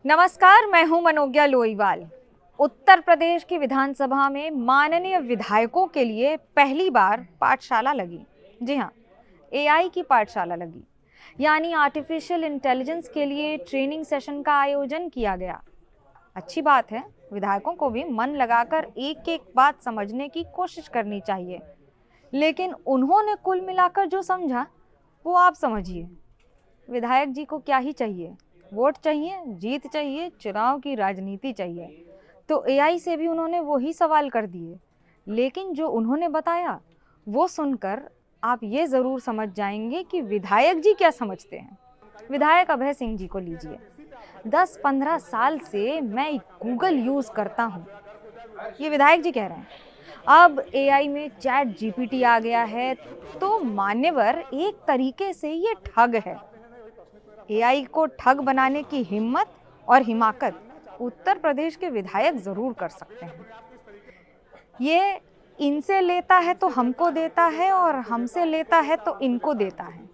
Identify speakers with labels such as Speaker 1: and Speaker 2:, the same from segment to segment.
Speaker 1: नमस्कार, मैं हूं मनोज्ञा लोईवाल। उत्तर प्रदेश की विधानसभा में माननीय विधायकों के लिए पहली बार पाठशाला लगी। जी हाँ, एआई की पाठशाला लगी, यानी आर्टिफिशियल इंटेलिजेंस के लिए ट्रेनिंग सेशन का आयोजन किया गया। अच्छी बात है, विधायकों को भी मन लगाकर एक एक बात समझने की कोशिश करनी चाहिए। लेकिन उन्होंने कुल मिलाकर जो समझा वो आप समझिए। विधायक जी को क्या ही चाहिए? वोट चाहिए, जीत चाहिए, चुनाव की राजनीति चाहिए। तो एआई से भी उन्होंने वही सवाल कर दिए। लेकिन जो उन्होंने बताया वो सुनकर आप ये ज़रूर समझ जाएंगे कि विधायक जी क्या समझते हैं। विधायक अभय सिंह जी को लीजिए। 10-15 साल से मैं गूगल यूज़ करता हूँ, ये विधायक जी कह रहे हैं। अब एआई में चैट जीपीटी आ गया है, तो मान्यवर एक तरीके से ये ठग है। एआई को ठग बनाने की हिम्मत और हिमाकत उत्तर प्रदेश के विधायक जरूर कर सकते हैं। ये इनसे लेता है तो हमको देता है और हमसे लेता है तो इनको देता है।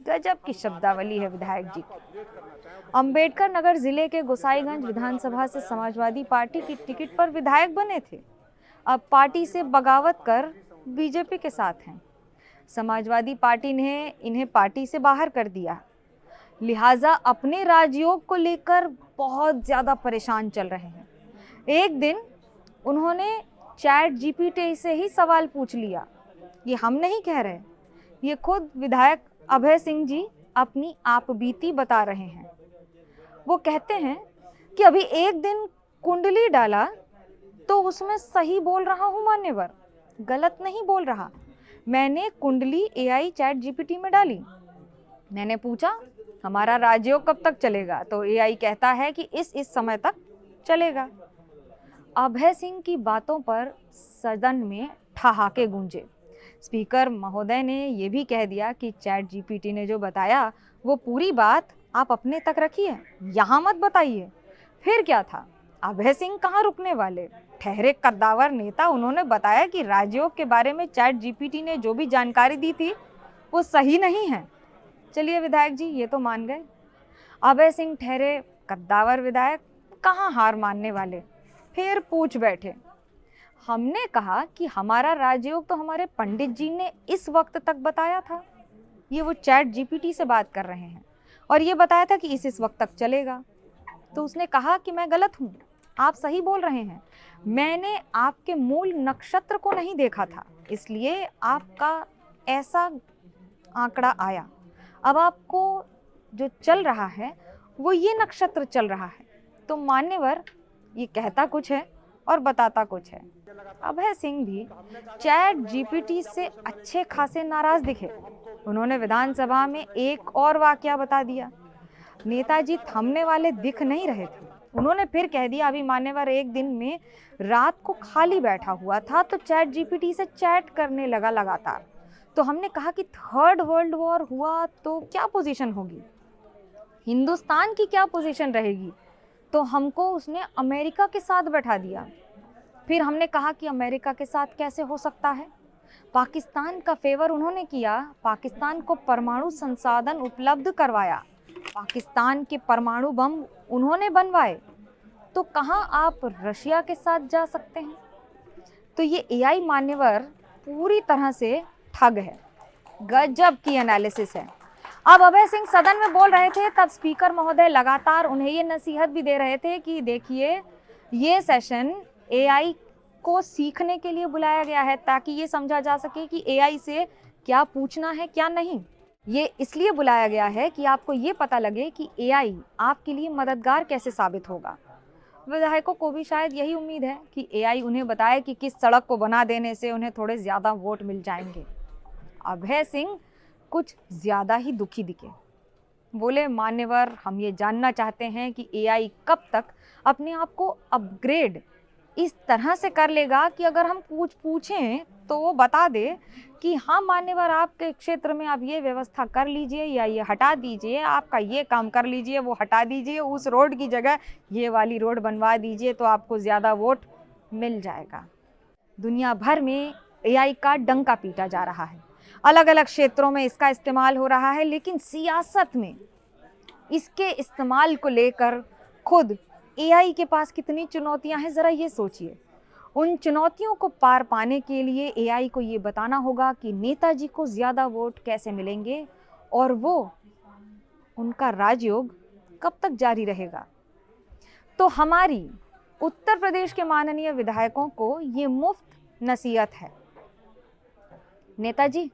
Speaker 1: गजब की शब्दावली है विधायक जी की। अंबेडकर नगर जिले के गोसाईगंज विधानसभा से समाजवादी पार्टी की टिकट पर विधायक बने थे। अब पार्टी से बगावत कर बीजेपी के साथ हैं। समाजवादी पार्टी ने इन्हें पार्टी से बाहर कर दिया, लिहाजा अपने राजयोग को लेकर बहुत ज़्यादा परेशान चल रहे हैं। एक दिन उन्होंने चैट जीपीटी से ही सवाल पूछ लिया। ये हम नहीं कह रहे, ये खुद विधायक अभय सिंह जी अपनी आप बीती बता रहे हैं। वो कहते हैं कि अभी एक दिन कुंडली डाला तो उसमें सही बोल रहा हूँ मान्यवर, गलत नहीं बोल रहा। मैंने कुंडली एआई चैट जीपीटी में डाली। मैंने पूछा हमारा राजयोग कब तक चलेगा, तो एआई कहता है कि इस समय तक चलेगा। अभय सिंह की बातों पर सदन में ठहाके गूंजे। स्पीकर महोदय ने यह भी कह दिया कि चैट जीपीटी ने जो बताया वो पूरी बात आप अपने तक रखिए, यहाँ मत बताइए। फिर क्या था, अभय सिंह कहाँ रुकने वाले, ठहरे कद्दावर नेता। उन्होंने बताया कि राजयोग के बारे में चैट जीपीटी ने जो भी जानकारी दी थी वो सही नहीं है। चलिए विधायक जी ये तो मान गए। अभय सिंह ठहरे कद्दावर विधायक, कहाँ हार मानने वाले। फिर पूछ बैठे, हमने कहा कि हमारा राजयोग तो हमारे पंडित जी ने इस वक्त तक बताया था। ये वो चैट जीपीटी से बात कर रहे हैं और ये बताया था कि इस वक्त तक चलेगा। तो उसने कहा कि मैं गलत हूँ, आप सही बोल रहे हैं। मैंने आपके मूल नक्षत्र को नहीं देखा था, इसलिए आपका ऐसा आंकड़ा आया। अब आपको जो चल रहा है वो ये नक्षत्र चल रहा है। तो मान्यवर ये कहता कुछ है और बताता कुछ है। अभय सिंह भी चैट जीपीटी से अच्छे खासे नाराज दिखे। उन्होंने विधानसभा में एक और वाकया बता दिया। नेताजी थमने वाले दिख नहीं रहे थे। उन्होंने फिर कह दिया, अभी मान्यवर एक दिन में रात को खाली बैठा हुआ था तो चैट जीपीटी से चैट करने लगा लगातार। तो हमने कहा कि थर्ड वर्ल्ड वॉर हुआ तो क्या पोजीशन होगी, हिंदुस्तान की क्या पोजीशन रहेगी। तो हमको उसने अमेरिका के साथ बैठा दिया। फिर हमने कहा कि अमेरिका के साथ कैसे हो सकता है। पाकिस्तान का फेवर उन्होंने किया, पाकिस्तान को परमाणु संसाधन उपलब्ध करवाया, पाकिस्तान के परमाणु बम उन्होंने बनवाए। तो कहाँ आप रशिया के साथ जा सकते हैं। तो ये एआई मान्यवर पूरी तरह से ठग है। गजब की एनालिसिस है। अब अभय सिंह सदन में बोल रहे थे, तब स्पीकर महोदय लगातार उन्हें ये नसीहत भी दे रहे थे कि देखिए ये सेशन एआई को सीखने के लिए बुलाया गया है, ताकि ये समझा जा सके कि एआई से क्या पूछना है क्या नहीं। ये इसलिए बुलाया गया है कि आपको ये पता लगे कि एआई आपके लिए मददगार कैसे साबित होगा। विधायकों को भी शायद यही उम्मीद है कि एआई उन्हें बताए कि किस सड़क को बना देने से उन्हें थोड़े ज़्यादा वोट मिल जाएंगे। अभय सिंह कुछ ज़्यादा ही दुखी दिखे। बोले, मान्यवर हम ये जानना चाहते हैं कि एआई कब तक अपने आप को अपग्रेड इस तरह से कर लेगा कि अगर हम कुछ पूछें तो वो बता दे कि हाँ मान्यवर आपके क्षेत्र में आप ये व्यवस्था कर लीजिए या ये हटा दीजिए, आपका ये काम कर लीजिए, वो हटा दीजिए, उस रोड की जगह ये वाली रोड बनवा दीजिए तो आपको ज़्यादा वोट मिल जाएगा। दुनिया भर में एआई का डंका पीटा जा रहा है, अलग अलग क्षेत्रों में इसका इस्तेमाल हो रहा है, लेकिन सियासत में इसके इस्तेमाल को लेकर खुद एआई के पास कितनी चुनौतियां हैं, ज़रा ये सोचिए। उन चुनौतियों को पार पाने के लिए एआई को ये बताना होगा कि नेताजी को ज़्यादा वोट कैसे मिलेंगे और वो उनका राजयोग कब तक जारी रहेगा। तो हमारी उत्तर प्रदेश के माननीय विधायकों को ये मुफ्त नसीहत है, नेताजी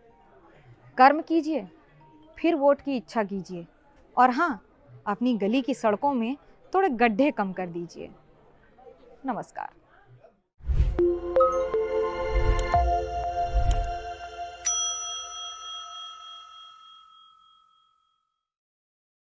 Speaker 1: कर्म कीजिए, फिर वोट की इच्छा कीजिए, और हाँ, अपनी गली की सड़कों में थोड़े गड्ढे कम कर दीजिए। नमस्कार।